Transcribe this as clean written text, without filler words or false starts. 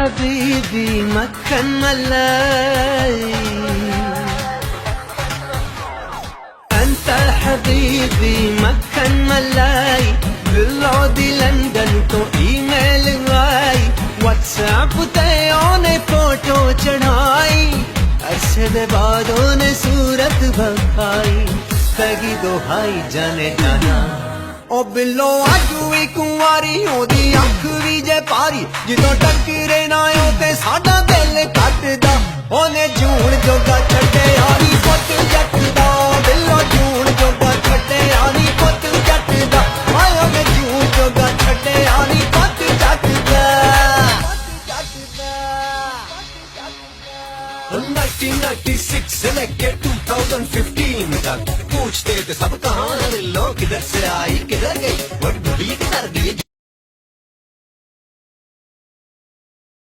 حبيبي مكن ملاي أنت حبيبي مكن ملاي بالعودي لندن تو ईमेल आई व्हाट्सएप ते ओने फोटो चढ़ाई अरसे दे बाद ओने सूरत बखाई पैगी दोहाई जाने जाना ओ बिल्लो आजू ही कुंवारी ओदी अख भी जे पारी जिदों टकरे ना ओ ते साडा दिल कटदा ओने जून जोगा छड्डे यारी पुत जट दा बिल्लो जून जोगा छड्डे यारी पुत जट दा आए ओने जून जोगा छड्डे यारी पुत जट दा 1996 से लेके 2015 तक पूछते थे सब कहाँ दिल्लो किधर से आई किधर गई वो डूबी किधर गई